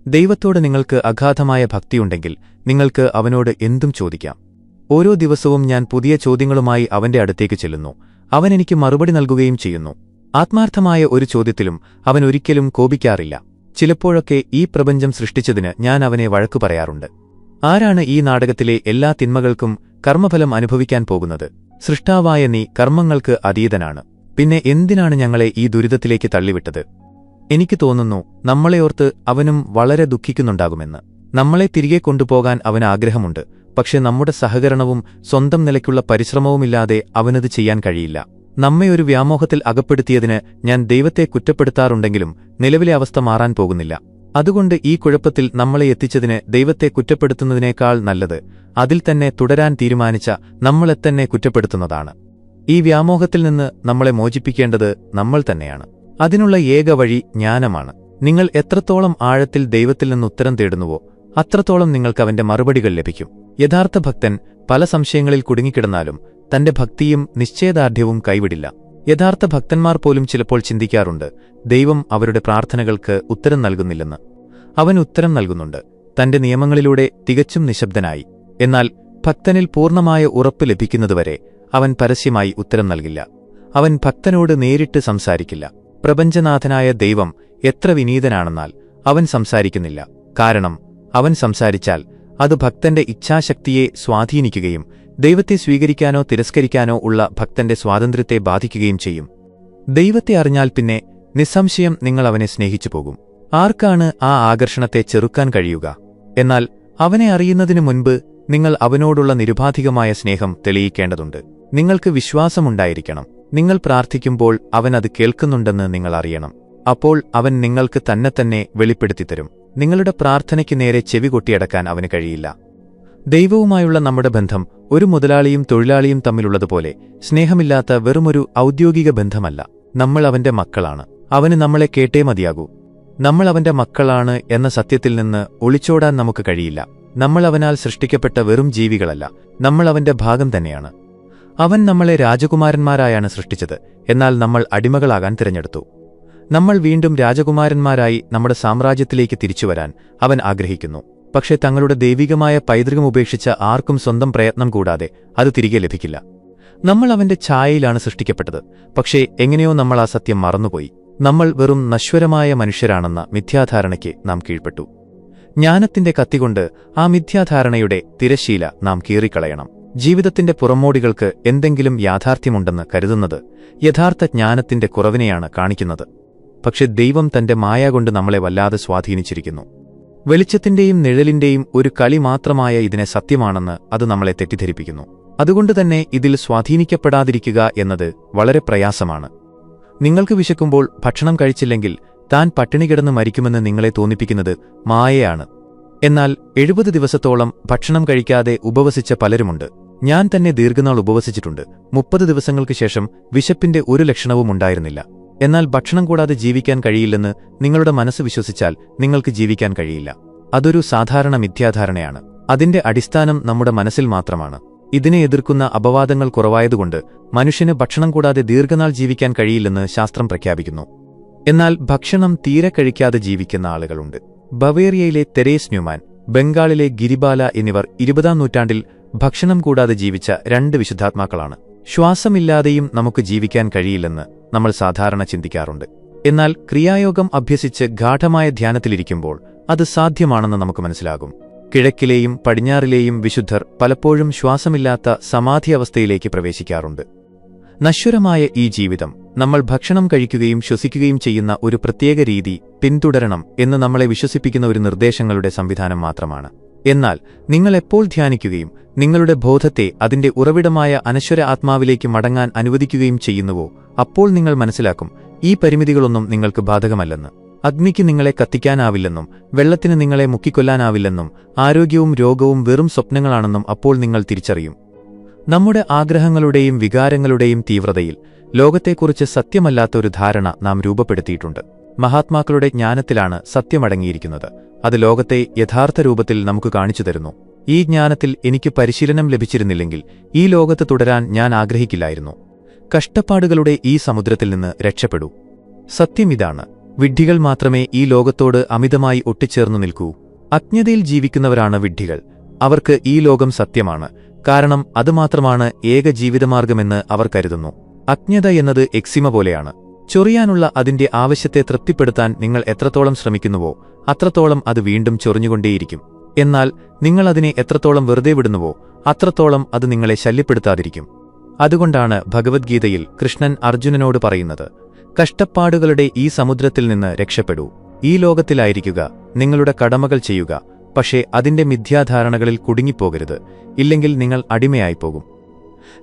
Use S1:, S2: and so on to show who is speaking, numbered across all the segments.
S1: ദൈവത്തോട് നിങ്ങൾക്ക് അഗാധമായ ഭക്തിയുണ്ടെങ്കിൽ നിങ്ങൾക്ക് അവനോട് എന്തും ചോദിക്കാം. ഓരോ ദിവസവും ഞാൻ പുതിയ ചോദ്യങ്ങളുമായി അവന്റെ അടുത്തേക്ക് ചെല്ലുന്നു. അവൻ എനിക്ക് മറുപടി നൽകുകയും ചെയ്യുന്നു. ആത്മാർത്ഥമായ ഒരു ചോദ്യത്തിലും അവൻ ഒരിക്കലും കോപിക്കാറില്ല. ചിലപ്പോഴൊക്കെ ഈ പ്രപഞ്ചം സൃഷ്ടിച്ചതിന് ഞാൻ അവനെ വഴക്കു പറയാറുണ്ട്. ആരാണ് ഈ നാടകത്തിലെ എല്ലാ തിന്മകൾക്കും കർമ്മഫലം അനുഭവിക്കാൻ പോകുന്നത്? സൃഷ്ടാവായ നീ കർമ്മങ്ങൾക്ക് അതീതനാണ്. പിന്നെ എന്തിനാണ് ഞങ്ങളെ ഈ ദുരിതത്തിലേക്ക് തള്ളിവിട്ടത്? എനിക്ക് തോന്നുന്നു നമ്മളെയോർത്ത് അവനും വളരെ ദുഃഖിക്കുന്നുണ്ടാകുമെന്ന്. നമ്മളെ തിരികെ കൊണ്ടുപോകാൻ അവന് ആഗ്രഹമുണ്ട്. പക്ഷെ നമ്മുടെ സഹകരണവും സ്വന്തം നിലയ്ക്കുള്ള പരിശ്രമവുമില്ലാതെ അവനത് ചെയ്യാൻ കഴിയില്ല. നമ്മെ ഒരു വ്യാമോഹത്തിൽ അകപ്പെടുത്തിയതിന് ഞാൻ ദൈവത്തെ കുറ്റപ്പെടുത്താറുണ്ടെങ്കിലും നിലവിലെ അവസ്ഥ മാറാൻ പോകുന്നില്ല. അതുകൊണ്ട് ഈ കുഴപ്പത്തിൽ നമ്മളെ എത്തിച്ചതിന് ദൈവത്തെ കുറ്റപ്പെടുത്തുന്നതിനേക്കാൾ നല്ലത് അതിൽ തന്നെ തുടരാൻ തീരുമാനിച്ച നമ്മളെത്തന്നെ കുറ്റപ്പെടുത്തുന്നതാണ്. ഈ വ്യാമോഹത്തിൽ നിന്ന് നമ്മളെ മോചിപ്പിക്കേണ്ടത് നമ്മൾ തന്നെയാണ്. അതിനുള്ള ഏക വഴി ജ്ഞാനമാണ്. നിങ്ങൾ എത്രത്തോളം ആഴത്തിൽ ദൈവത്തിൽ നിന്ന് ഉത്തരം തേടുന്നുവോ അത്രത്തോളം നിങ്ങൾക്ക് അവന്റെ മറുപടികൾ ലഭിക്കും. യഥാർത്ഥ ഭക്തൻ പല സംശയങ്ങളിൽ കുടുങ്ങിക്കിടന്നാലും തന്റെ ഭക്തിയും നിശ്ചയദാർഢ്യവും കൈവിടില്ല. യഥാർത്ഥ ഭക്തന്മാർ പോലും ചിലപ്പോൾ ചിന്തിക്കാറുണ്ട്, ദൈവം അവരുടെ പ്രാർത്ഥനകൾക്ക് ഉത്തരം നൽകുന്നില്ലെന്ന്. അവൻ ഉത്തരം നൽകുന്നുണ്ട്, തന്റെ നിയമങ്ങളിലൂടെ തികച്ചും നിശബ്ദനായി. എന്നാൽ ഭക്തനിൽ പൂർണ്ണമായ ഉറപ്പ് ലഭിക്കുന്നതുവരെ അവൻ പരസ്യമായി ഉത്തരം നൽകില്ല. അവൻ ഭക്തനോട് നേരിട്ട് സംസാരിക്കില്ല. പ്രപഞ്ചനാഥനായ ദൈവം എത്ര വിനീതനാണെന്നാൽ അവൻ സംസാരിക്കുന്നില്ല. കാരണം അവൻ സംസാരിച്ചാൽ അത് ഭക്തന്റെ ഇച്ഛാശക്തിയെ സ്വാധീനിക്കുകയും ദൈവത്തെ സ്വീകരിക്കാനോ തിരസ്കരിക്കാനോ ഉള്ള ഭക്തന്റെ സ്വാതന്ത്ര്യത്തെ ബാധിക്കുകയും ചെയ്യും. ദൈവത്തെ അറിഞ്ഞാൽ പിന്നെ നിസ്സംശയം നിങ്ങൾ അവനെ സ്നേഹിച്ചു പോകും. ആർക്കാണ് ആ ആകർഷണത്തെ ചെറുക്കാൻ കഴിയുക? എന്നാൽ അവനെ അറിയുന്നതിനു മുൻപ് നിങ്ങൾ അവനോടുള്ള നിരുപാധികമായ സ്നേഹം തെളിയിക്കേണ്ടതുണ്ട്. നിങ്ങൾക്ക് വിശ്വാസമുണ്ടായിരിക്കണം. നിങ്ങൾ പ്രാർത്ഥിക്കുമ്പോൾ അവൻ അത് കേൾക്കുന്നുണ്ടെന്ന് നിങ്ങൾ അറിയണം. അപ്പോൾ അവൻ നിങ്ങൾക്ക് തന്നെ വെളിപ്പെടുത്തിത്തരും. നിങ്ങളുടെ പ്രാർത്ഥനയ്ക്ക് നേരെ ചെവി കൊട്ടിയടക്കാൻ അവന് കഴിയില്ല. ദൈവവുമായുള്ള നമ്മുടെ ബന്ധം ഒരു മുതലാളിയും തൊഴിലാളിയും തമ്മിലുള്ളതുപോലെ സ്നേഹമില്ലാത്ത വെറുമൊരു ഔദ്യോഗിക ബന്ധമല്ല. നമ്മൾ അവന്റെ മക്കളാണ്. അവന് നമ്മളെ കേട്ടേ മതിയാകൂ. നമ്മൾ അവന്റെ മക്കളാണ് എന്ന സത്യത്തിൽ നിന്ന് ഒളിച്ചോടാൻ നമുക്ക് കഴിയില്ല. നമ്മൾ അവനാൽ സൃഷ്ടിക്കപ്പെട്ട വെറും ജീവികളല്ല, നമ്മൾ അവന്റെ ഭാഗം തന്നെയാണ്. അവൻ നമ്മളെ രാജകുമാരന്മാരായാണ് സൃഷ്ടിച്ചത്. എന്നാൽ നമ്മൾ അടിമകളാകാൻ തിരഞ്ഞെടുത്തു. നമ്മൾ വീണ്ടും രാജകുമാരന്മാരായി നമ്മുടെ സാമ്രാജ്യത്തിലേക്ക് തിരിച്ചുവരാൻ അവൻ ആഗ്രഹിക്കുന്നു. പക്ഷേ തങ്ങളുടെ ദൈവികമായ പൈതൃകം ഉപേക്ഷിച്ച ആർക്കും സ്വന്തം പ്രയത്നം കൂടാതെ അത് തിരികെ ലഭിക്കില്ല. നമ്മൾ അവന്റെ ഛായയിലാണ് സൃഷ്ടിക്കപ്പെട്ടത്. പക്ഷേ എങ്ങനെയോ നമ്മൾ ആ സത്യം മറന്നുപോയി. നമ്മൾ വെറും നശ്വരമായ മനുഷ്യരാണെന്ന മിഥ്യാധാരണയ്ക്ക് നാം കീഴ്പ്പെട്ടു. ജ്ഞാനത്തിന്റെ കത്തികൊണ്ട് ആ മിഥ്യാധാരണയുടെ തിരശ്ശീല നാം കീറിക്കളയണം. ജീവിതത്തിന്റെ പുറമോടികൾക്ക് എന്തെങ്കിലും യാഥാർത്ഥ്യമുണ്ടെന്ന് കരുതുന്നത് യഥാർത്ഥ ജ്ഞാനത്തിന്റെ കുറവിനെയാണ് കാണിക്കുന്നത്. പക്ഷെ ദൈവം തന്റെ മായ കൊണ്ട് നമ്മളെ വല്ലാതെ സ്വാധീനിച്ചിരിക്കുന്നു. വെളിച്ചത്തിന്റെയും നിഴലിന്റെയും ഒരു കളി മാത്രമായ ഇതിനെ സത്യമാണെന്ന് അത് നമ്മളെ തെറ്റിദ്ധരിപ്പിക്കുന്നു. അതുകൊണ്ടുതന്നെ ഇതിൽ സ്വാധീനിക്കപ്പെടാതിരിക്കുക എന്നത് വളരെ പ്രയാസമാണ്. നിങ്ങൾക്ക് വിശക്കുമ്പോൾ ഭക്ഷണം കഴിച്ചില്ലെങ്കിൽ താൻ പട്ടിണി കിടന്ന് മരിക്കുമെന്ന് നിങ്ങളെ തോന്നിപ്പിക്കുന്നത് മായയാണ്. എന്നാൽ 70 ദിവസത്തോളം ഭക്ഷണം കഴിക്കാതെ ഉപവസിച്ച പലരുമുണ്ട്. ഞാൻ തന്നെ ദീർഘനാൾ ഉപവസിച്ചിട്ടുണ്ട്. 30 ദിവസങ്ങൾക്ക് ശേഷം വിശപ്പിന്റെ ഒരു ലക്ഷണവും ഉണ്ടായിരുന്നില്ല. എന്നാൽ ഭക്ഷണം കൂടാതെ ജീവിക്കാൻ കഴിയില്ലെന്ന് നിങ്ങളുടെ മനസ്സ് വിശ്വസിച്ചാൽ നിങ്ങൾക്ക് ജീവിക്കാൻ കഴിയില്ല. അതൊരു സാധാരണ മിഥ്യാധാരണയാണ്. അതിന്റെ അടിസ്ഥാനം നമ്മുടെ മനസ്സിൽ മാത്രമാണ്. ഇതിനെ എതിർക്കുന്ന അപവാദങ്ങൾ കുറവായതുകൊണ്ട് മനുഷ്യന് ഭക്ഷണം കൂടാതെ ദീർഘനാൾ ജീവിക്കാൻ കഴിയില്ലെന്ന് ശാസ്ത്രം പ്രഖ്യാപിക്കുന്നു. എന്നാൽ ഭക്ഷണം തീരെ കഴിക്കാതെ ജീവിക്കുന്ന ആളുകളുണ്ട്. ബവേറിയയിലെ തെരേസ് ന്യൂമാൻ, ബംഗാളിലെ ഗിരിബാല എന്നിവർ 20-ാം നൂറ്റാണ്ടിൽ ഭക്ഷണം കൂടാതെ ജീവിച്ച 2 വിശുദ്ധാത്മാക്കളാണ്. ശ്വാസമില്ലാതെയും നമുക്ക് ജീവിക്കാൻ കഴിയില്ലെന്ന് നമ്മൾ സാധാരണ ചിന്തിക്കാറുണ്ട്. എന്നാൽ ക്രിയായോഗം അഭ്യസിച്ച് ഗാഠമായ ധ്യാനത്തിലിരിക്കുമ്പോൾ അത് സാധ്യമാണെന്ന് നമുക്ക് മനസ്സിലാകും. കിഴക്കിലെയും പടിഞ്ഞാറിലെയും വിശുദ്ധർ പലപ്പോഴും ശ്വാസമില്ലാത്ത സമാധി അവസ്ഥയിലേക്ക് പ്രവേശിക്കാറുണ്ട്. നശ്വരമായ ഈ ജീവിതം നമ്മൾ ഭക്ഷണം കഴിക്കുകയും ശ്വസിക്കുകയും ചെയ്യുന്ന ഒരു പ്രത്യേക രീതി പിന്തുടരണം എന്ന് നമ്മളെ വിശ്വസിപ്പിക്കുന്ന ഒരു നിർദ്ദേശങ്ങളുടെ സംവിധാനം മാത്രമാണ്. എന്നാൽ നിങ്ങൾ എപ്പോൾ ധ്യാനിക്കുകയും നിങ്ങളുടെ ബോധത്തെ അതിന്റെ ഉറവിടമായ അനശ്വര ആത്മാവിലേക്ക് മടങ്ങാൻ അനുവദിക്കുകയും ചെയ്യുന്നുവോ അപ്പോൾ നിങ്ങൾ മനസ്സിലാക്കും ഈ പരിമിതികളൊന്നും നിങ്ങൾക്ക് ബാധകമല്ലെന്ന്. അഗ്നിക്ക് നിങ്ങളെ കത്തിക്കാനാവില്ലെന്നും വെള്ളത്തിന് നിങ്ങളെ മുക്കിക്കൊല്ലാനാവില്ലെന്നും ആരോഗ്യവും രോഗവും വെറും സ്വപ്നങ്ങളാണെന്നും അപ്പോൾ നിങ്ങൾ തിരിച്ചറിയും. നമ്മുടെ ആഗ്രഹങ്ങളുടെയും വികാരങ്ങളുടെയും തീവ്രതയിൽ ലോകത്തെക്കുറിച്ച് സത്യമല്ലാത്ത ഒരു ധാരണ നാം രൂപപ്പെടുത്തിയിട്ടുണ്ട്. മഹാത്മാക്കളുടെ ജ്ഞാനത്തിലാണ് സത്യമടങ്ങിയിരിക്കുന്നത്. അത് ലോകത്തെ യഥാർത്ഥ രൂപത്തിൽ നമുക്ക് കാണിച്ചു തരുന്നു. ഈ ജ്ഞാനത്തിൽ എനിക്ക് പരിശീലനം ലഭിച്ചിരുന്നില്ലെങ്കിൽ ഈ ലോകത്ത് തുടരാൻ ഞാൻ ആഗ്രഹിക്കില്ലായിരുന്നു. കഷ്ടപ്പാടുകളുടെ ഈ സമുദ്രത്തിൽ നിന്ന് രക്ഷപ്പെടൂ. സത്യം ഇതാണ്, വിഡ്ഢികൾ മാത്രമേ ഈ ലോകത്തോട് അമിതമായി ഒട്ടിച്ചേർന്നു നിൽക്കൂ. അജ്ഞതയിൽ ജീവിക്കുന്നവരാണ് വിഡ്ഢികൾ. അവർക്ക് ഈ ലോകം സത്യമാണ്, കാരണം അതുമാത്രമാണ് ഏക ജീവിതമാർഗമെന്ന് അവർ കരുതുന്നു. അജ്ഞത എന്നത് എക്സിമ പോലെയാണ്. ചൊറിയാനുള്ള അതിന്റെ ആവശ്യത്തെ തൃപ്തിപ്പെടുത്താൻ നിങ്ങൾ എത്രത്തോളം ശ്രമിക്കുന്നുവോ അത്രത്തോളം അത് വീണ്ടും ചൊറിഞ്ഞുകൊണ്ടേയിരിക്കും. എന്നാൽ നിങ്ങൾ അതിനെ എത്രത്തോളം വെറുതെ വിടുന്നുവോ അത്രത്തോളം അത് നിങ്ങളെ ശല്യപ്പെടുത്താതിരിക്കും. അതുകൊണ്ടാണ് ഭഗവത്ഗീതയിൽ കൃഷ്ണൻ അർജുനനോട് പറയുന്നത്, കഷ്ടപ്പാടുകളുടെ ഈ സമുദ്രത്തിൽ നിന്ന് രക്ഷപ്പെടൂ. ഈ ലോകത്തിലായിരിക്കുക, നിങ്ങളുടെ കടമകൾ ചെയ്യുക, പക്ഷേ അതിന്റെ മിഥ്യാധാരണകളിൽ കുടുങ്ങിപ്പോകരുത്, ഇല്ലെങ്കിൽ നിങ്ങൾ അടിമയായിപ്പോകും.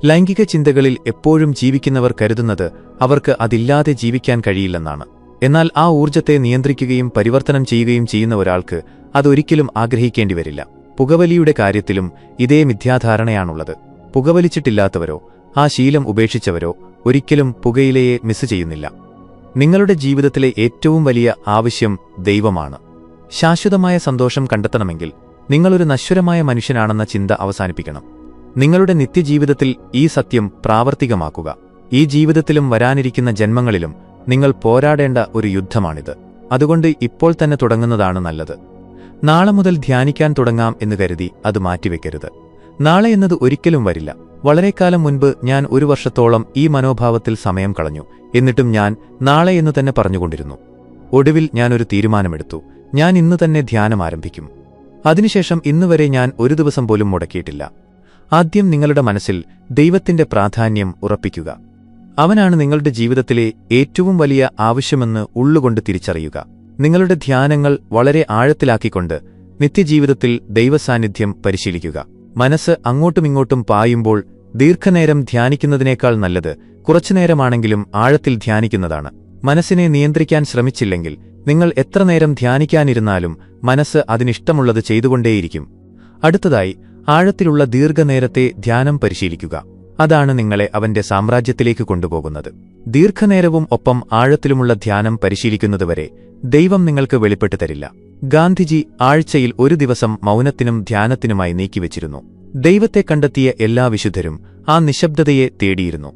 S1: ലൈംഗിക ചിന്തകളിൽ എപ്പോഴും ജീവിക്കുന്നവർ കരുതുന്നത് അവർക്ക് അതില്ലാതെ ജീവിക്കാൻ കഴിയില്ലെന്നാണ്. എന്നാൽ ആ ഊർജ്ജത്തെ നിയന്ത്രിക്കുകയും പരിവർത്തനം ചെയ്യുകയും ചെയ്യുന്ന ഒരാൾക്ക് അതൊരിക്കലും ആഗ്രഹിക്കേണ്ടിവരില്ല. പുകവലിയുടെ കാര്യത്തിലും ഇതേ മിഥ്യാധാരണയാണുള്ളത്. പുകവലിച്ചിട്ടില്ലാത്തവരോ ആ ശീലം ഉപേക്ഷിച്ചവരോ ഒരിക്കലും പുകയിലയെ മിസ് ചെയ്യുന്നില്ല. നിങ്ങളുടെ ജീവിതത്തിലെ ഏറ്റവും വലിയ ആവശ്യം ദൈവമാണ്. ശാശ്വതമായ സന്തോഷം കണ്ടെത്തണമെങ്കിൽ നിങ്ങളൊരു നശ്വരമായ മനുഷ്യനാണെന്ന ചിന്ത അവസാനിപ്പിക്കണം. നിങ്ങളുടെ നിത്യജീവിതത്തിൽ ഈ സത്യം പ്രാവർത്തികമാക്കുക. ഈ ജീവിതത്തിലും വരാനിരിക്കുന്ന ജന്മങ്ങളിലും നിങ്ങൾ പോരാടേണ്ട ഒരു യുദ്ധമാണിത്. അതുകൊണ്ട് ഇപ്പോൾ തന്നെ തുടങ്ങുന്നതാണ് നല്ലത്. നാളെ മുതൽ ധ്യാനിക്കാൻ തുടങ്ങാം എന്ന് കരുതി അത് മാറ്റിവെക്കരുത്. നാളെ എന്നത് ഒരിക്കലും വരില്ല. വളരെക്കാലം മുൻപ് ഞാൻ 1 വർഷത്തോളം ഈ മനോഭാവത്തിൽ സമയം കളഞ്ഞു. എന്നിട്ടും ഞാൻ നാളെ എന്ന് തന്നെ പറഞ്ഞുകൊണ്ടിരുന്നു. ഒടുവിൽ ഞാനൊരു തീരുമാനമെടുത്തു. ഞാൻ ഇന്ന് തന്നെ ധ്യാനം ആരംഭിക്കും. അതിനുശേഷം ഇന്നുവരെ ഞാൻ ഒരു ദിവസം പോലും മുടക്കിയിട്ടില്ല. ആദ്യം നിങ്ങളുടെ മനസ്സിൽ ദൈവത്തിന്റെ പ്രാധാന്യം ഉറപ്പിക്കുക. അവനാണ് നിങ്ങളുടെ ജീവിതത്തിലെ ഏറ്റവും വലിയ ആവശ്യമെന്ന് ഉള്ളുകൊണ്ട് തിരിച്ചറിയുക. നിങ്ങളുടെ ധ്യാനങ്ങൾ വളരെ ആഴത്തിലാക്കിക്കൊണ്ട് നിത്യജീവിതത്തിൽ ദൈവസാന്നിധ്യം പരിശീലിക്കുക. മനസ്സ് അങ്ങോട്ടുമിങ്ങോട്ടും പായുമ്പോൾ ദീർഘനേരം ധ്യാനിക്കുന്നതിനേക്കാൾ നല്ലത് കുറച്ചുനേരമാണെങ്കിലും ആഴത്തിൽ ധ്യാനിക്കുന്നതാണ്. മനസ്സിനെ നിയന്ത്രിക്കാൻ ശ്രമിച്ചില്ലെങ്കിൽ നിങ്ങൾ എത്ര നേരം ധ്യാനിക്കാനിരുന്നാലും മനസ്സ് അതിനിഷ്ടമുള്ളത് ചെയ്തുകൊണ്ടേയിരിക്കും. അടുത്തതായി, ആഴത്തിലുള്ള ദീർഘനേരത്തെ ധ്യാനം പരിശീലിക്കുക. അതാണ് നിങ്ങളെ അവന്റെ സാമ്രാജ്യത്തിലേക്ക് കൊണ്ടുപോകുന്നത്. ദീർഘനേരവും ഒപ്പം ആഴത്തിലുമുള്ള ധ്യാനം പരിശീലിക്കുന്നതുവരെ ദൈവം നിങ്ങൾക്ക് വെളിപ്പെട്ടു തരില്ല. ഗാന്ധിജി ആഴ്ചയിൽ 1 ദിവസം മൗനത്തിനും ധ്യാനത്തിനുമായി നീക്കിവച്ചിരുന്നു. ദൈവത്തെ കണ്ടെത്തിയ എല്ലാ വിശുദ്ധരും ആ നിശബ്ദതയെ തേടിയിരുന്നു.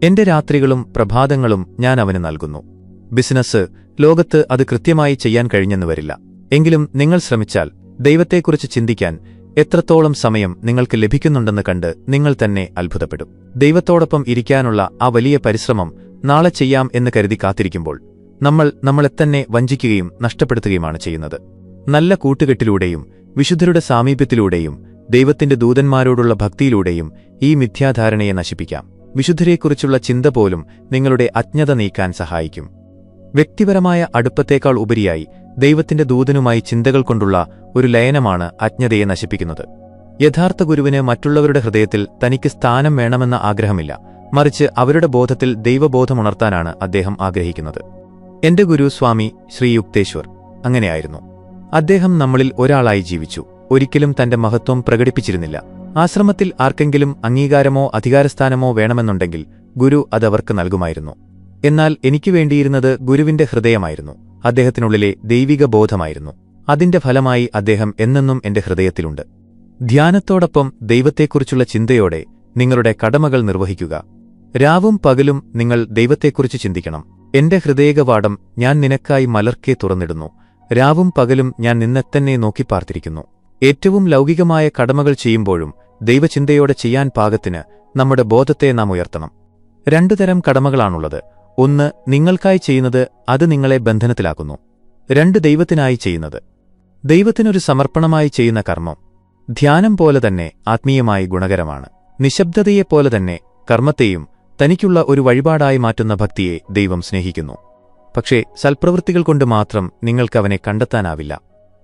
S1: എന്റെ രാത്രികളും പ്രഭാതങ്ങളും ഞാൻ അവന് നൽകുന്നു. ബിസിനസ് ലോകത്ത് അത് കൃത്യമായി ചെയ്യാൻ കഴിഞ്ഞെന്നു വരില്ല. എങ്കിലും നിങ്ങൾ ശ്രമിച്ചാൽ ദൈവത്തെക്കുറിച്ച് ചിന്തിക്കാൻ എത്രത്തോളം സമയം നിങ്ങൾക്ക് ലഭിക്കുന്നുണ്ടെന്ന് കണ്ട് നിങ്ങൾ തന്നെ അത്ഭുതപ്പെടും. ദൈവത്തോടൊപ്പം ഇരിക്കാനുള്ള ആ വലിയ പരിശ്രമം നാളെ ചെയ്യാം എന്ന് കരുതി കാത്തിരിക്കുമ്പോൾ നമ്മൾ നമ്മളെത്തന്നെ വഞ്ചിക്കുകയും നഷ്ടപ്പെടുത്തുകയുമാണ് ചെയ്യുന്നത്. നല്ല കൂട്ടുകെട്ടിലൂടെയും വിശുദ്ധരുടെ സാമീപ്യത്തിലൂടെയും ദൈവത്തിന്റെ ദൂതന്മാരോടുള്ള ഭക്തിയിലൂടെയും ഈ മിഥ്യാധാരണയെ നശിപ്പിക്കാം. വിശുദ്ധരെക്കുറിച്ചുള്ള ചിന്ത പോലും നിങ്ങളുടെ അജ്ഞത നീക്കാൻ സഹായിക്കും. വ്യക്തിപരമായ അടുപ്പത്തേക്കാൾ ഉപരിയായി ദൈവത്തിന്റെ ദൂതനുമായി ചിന്തകൾ കൊണ്ടുള്ള ഒരു ലയനമാണ് അജ്ഞതയെ നശിപ്പിക്കുന്നത്. യഥാർത്ഥ ഗുരുവിന് മറ്റുള്ളവരുടെ ഹൃദയത്തിൽ തനിക്ക് സ്ഥാനം വേണമെന്ന ആഗ്രഹമില്ല, മറിച്ച് അവരുടെ ബോധത്തിൽ ദൈവബോധമുണർത്താനാണ് അദ്ദേഹം ആഗ്രഹിക്കുന്നത്. എന്റെ ഗുരു സ്വാമി ശ്രീ യുക്തേശ്വർ അങ്ങനെയായിരുന്നു. അദ്ദേഹം നമ്മളിൽ ഒരാളായി ജീവിച്ചു. ഒരിക്കലും തന്റെ മഹത്വം പ്രകടിപ്പിച്ചിരുന്നില്ല. ആശ്രമത്തിൽ ആർക്കെങ്കിലും അംഗീകാരമോ അധികാരസ്ഥാനമോ വേണമെന്നുണ്ടെങ്കിൽ ഗുരു അതവർക്ക് നൽകുമായിരുന്നു. എന്നാൽ എനിക്ക് വേണ്ടിയിരുന്നത് ഗുരുവിന്റെ ഹൃദയമായിരുന്നു, അദ്ദേഹത്തിനുള്ളിലെ ദൈവിക ബോധമായിരുന്നു. അതിന്റെ ഫലമായി അദ്ദേഹം എന്നെന്നും എന്റെ ഹൃദയത്തിലുണ്ട്. ധ്യാനത്തോടൊപ്പം ദൈവത്തെക്കുറിച്ചുള്ള ചിന്തയോടെ നിങ്ങളുടെ കടമകൾ നിർവഹിക്കുക. രാവും പകലും നിങ്ങൾ ദൈവത്തെക്കുറിച്ച് ചിന്തിക്കണം. എന്റെ ഹൃദയകവാടം ഞാൻ നിനക്കായി മലർക്കെ തുറന്നിടുന്നു. രാവും പകലും ഞാൻ നിന്നെത്തന്നെ നോക്കിപ്പാർത്തിരിക്കുന്നു. ഏറ്റവും ലൗകികമായ കടമകൾ ചെയ്യുമ്പോഴും ദൈവചിന്തയോടെ ചെയ്യാൻ പാകത്തിന് നമ്മുടെ ബോധത്തെ നാം ഉയർത്തണം. 2 തരം കടമകളാണുള്ളത്. 1 നിങ്ങൾക്കായി ചെയ്യുന്നത്, അത് നിങ്ങളെ ബന്ധനത്തിലാക്കുന്നു. 2 ദൈവത്തിനായി ചെയ്യുന്നത്. ദൈവത്തിനൊരു സമർപ്പണമായി ചെയ്യുന്ന കർമ്മം ധ്യാനം പോലെ തന്നെ ആത്മീയമായി ഗുണകരമാണ്. നിശബ്ദതയെപ്പോലെ തന്നെ കർമ്മത്തെയും തനിക്കുള്ള ഒരു വഴിപാടായി മാറ്റുന്ന ഭക്തിയെ ദൈവം സ്നേഹിക്കുന്നു. പക്ഷേ സൽപ്രവൃത്തികൾ കൊണ്ട് മാത്രം നിങ്ങൾക്കവനെ കണ്ടെത്താനാവില്ല.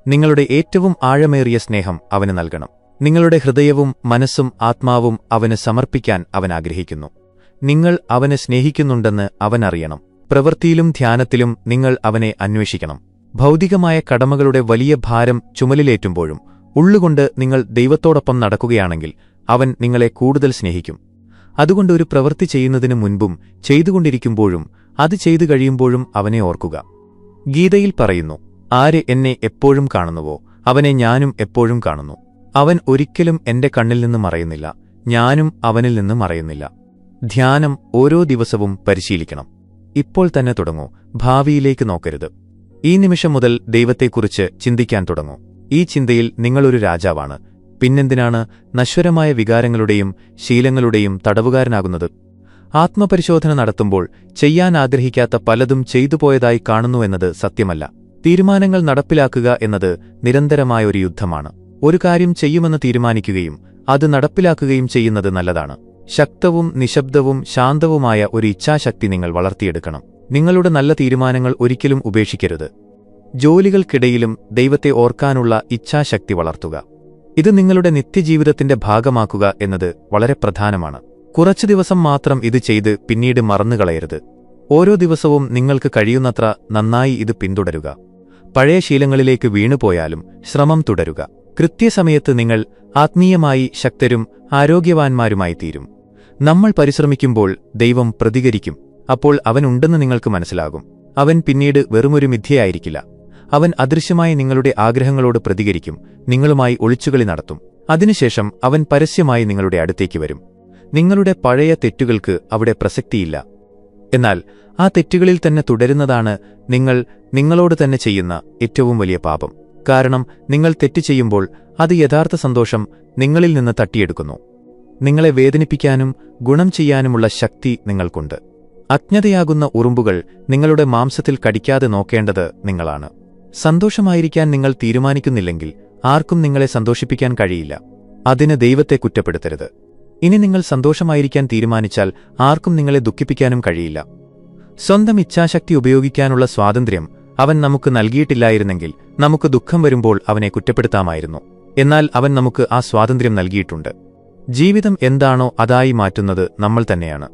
S1: നിങ്ങളുടെ ഏറ്റവും ആഴമേറിയ സ്നേഹം അവന് നൽകണം. നിങ്ങളുടെ ഹൃദയവും മനസ്സും ആത്മാവും അവന് സമർപ്പിക്കാൻ അവൻ ആഗ്രഹിക്കുന്നു. നിങ്ങൾ അവനെ സ്നേഹിക്കുന്നുണ്ടെന്ന് അവനറിയണം. പ്രവൃത്തിയിലും ധ്യാനത്തിലും നിങ്ങൾ അവനെ അന്വേഷിക്കണം. ഭൗതികമായ കടമകളുടെ വലിയ ഭാരം ചുമലിലേറ്റുമ്പോഴും ഉള്ളുകൊണ്ട് നിങ്ങൾ ദൈവത്തോടൊപ്പം നടക്കുകയാണെങ്കിൽ അവൻ നിങ്ങളെ കൂടുതൽ സ്നേഹിക്കും. അതുകൊണ്ട് ഒരു പ്രവൃത്തി ചെയ്യുന്നതിനു മുൻപും ചെയ്തുകൊണ്ടിരിക്കുമ്പോഴും അത് ചെയ്തു കഴിയുമ്പോഴും അവനെ ഓർക്കുക. ഗീതയിൽ പറയുന്നു, ആര് എന്നെ എപ്പോഴും കാണുന്നുവോ അവനെ ഞാനും എപ്പോഴും കാണുന്നു. അവൻ ഒരിക്കലും എന്റെ കണ്ണിൽ നിന്ന് മറയുന്നില്ല, ഞാനും അവനിൽ നിന്ന് മറയുന്നില്ല. ധ്യാനം ഓരോ ദിവസവും പരിശീലിക്കണം. ഇപ്പോൾ തന്നെ തുടങ്ങൂ. ഭാവിയിലേക്ക് നോക്കരുത്. ഈ നിമിഷം മുതൽ ദൈവത്തെക്കുറിച്ച് ചിന്തിക്കാൻ തുടങ്ങൂ. ഈ ചിന്തയിൽ നിങ്ങളൊരു രാജാവാണ്. പിന്നെന്തിനാണ് നശ്വരമായ വികാരങ്ങളുടെയും ശീലങ്ങളുടെയും തടവുകാരനാകുന്നത്? ആത്മപരിശോധന നടത്തുമ്പോൾ ചെയ്യാൻ ആഗ്രഹിക്കാത്ത പലതും ചെയ്തുപോയതായി കാണുന്നുവെന്നത് സത്യമല്ല. തീരുമാനങ്ങൾ നടപ്പിലാക്കുക എന്നത് നിരന്തരമായ ഒരു യുദ്ധമാണ്. ഒരു കാര്യം ചെയ്യുമെന്ന് തീരുമാനിക്കുകയും അത് നടപ്പിലാക്കുകയും ചെയ്യുന്നത് നല്ലതാണ്. ശക്തവും നിശബ്ദവും ശാന്തവുമായ ഒരു ഇച്ഛാശക്തി നിങ്ങൾ വളർത്തിയെടുക്കണം. നിങ്ങളുടെ നല്ല തീരുമാനങ്ങൾ ഒരിക്കലും ഉപേക്ഷിക്കരുത്. ജോലികൾക്കിടയിലും ദൈവത്തെ ഓർക്കാനുള്ള ഇച്ഛാശക്തി വളർത്തുക. ഇത് നിങ്ങളുടെ നിത്യജീവിതത്തിന്റെ ഭാഗമാക്കുക എന്നത് വളരെ പ്രധാനമാണ്. കുറച്ചു ദിവസം മാത്രം ഇത് ചെയ്ത് പിന്നീട് മറന്നുകളയരുത്. ഓരോ ദിവസവും നിങ്ങൾക്ക് കഴിയുന്നത്ര നന്നായി ഇത് പിന്തുടരുക. പഴയ ശീലങ്ങളിലേക്ക് വീണുപോയാലും ശ്രമം തുടരുക. കൃത്യസമയത്ത് നിങ്ങൾ ആത്മീയമായി ശക്തരും ആരോഗ്യവാന്മാരുമായി തീരും. നമ്മൾ പരിശ്രമിക്കുമ്പോൾ ദൈവം പ്രതികരിക്കും. അപ്പോൾ അവനുണ്ടെന്ന് നിങ്ങൾക്ക് മനസ്സിലാകും. അവൻ പിന്നീട് വെറുമൊരു മിഥ്യയായിരിക്കില്ല. അവൻ അദൃശ്യമായി നിങ്ങളുടെ ആഗ്രഹങ്ങളോട് പ്രതികരിക്കും, നിങ്ങളുമായി ഒളിച്ചുകളി നടത്തും. അതിനുശേഷം അവൻ പരസ്യമായി നിങ്ങളുടെ അടുത്തേക്ക് വരും. നിങ്ങളുടെ പഴയ തെറ്റുകൾക്ക് അവിടെ പ്രസക്തിയില്ല. എന്നാൽ ആ തെറ്റുകളിൽ തന്നെ തുടരുന്നതാണ് നിങ്ങളോട് തന്നെ ചെയ്യുന്ന ഏറ്റവും വലിയ പാപം. കാരണം നിങ്ങൾ തെറ്റ് ചെയ്യുമ്പോൾ അത് യഥാർത്ഥ സന്തോഷം നിങ്ങളിൽ നിന്ന് തട്ടിയെടുക്കുന്നു. നിങ്ങളെ വേദനിപ്പിക്കാനും ഗുണം ചെയ്യാനുമുള്ള ശക്തി നിങ്ങൾക്കുണ്ട്. അജ്ഞതയാകുന്ന ഉറുമ്പുകൾ നിങ്ങളുടെ മാംസത്തിൽ കടിക്കാതെ നോക്കേണ്ടത് നിങ്ങളാണ്. സന്തോഷമായിരിക്കാൻ നിങ്ങൾ തീരുമാനിക്കുന്നില്ലെങ്കിൽ ആർക്കും നിങ്ങളെ സന്തോഷിപ്പിക്കാൻ കഴിയില്ല. അതിന് ദൈവത്തെ കുറ്റപ്പെടുത്തരുത്. ഇനി നിങ്ങൾ സന്തോഷമായിരിക്കാൻ തീരുമാനിച്ചാൽ ആർക്കും നിങ്ങളെ ദുഃഖിപ്പിക്കാനും കഴിയില്ല. സ്വന്തം ഇച്ഛാശക്തി ഉപയോഗിക്കാനുള്ള സ്വാതന്ത്ര്യം അവൻ നമുക്ക് നൽകിയിട്ടില്ലായിരുന്നെങ്കിൽ നമുക്ക് ദുഃഖം വരുമ്പോൾ അവനെ കുറ്റപ്പെടുത്താമായിരുന്നു. എന്നാൽ അവൻ നമുക്ക് ആ സ്വാതന്ത്ര്യം നൽകിയിട്ടുണ്ട്. ജീവിതം എന്താണോ അതായി മാറ്റുന്നത് നമ്മൾ തന്നെയാണ്.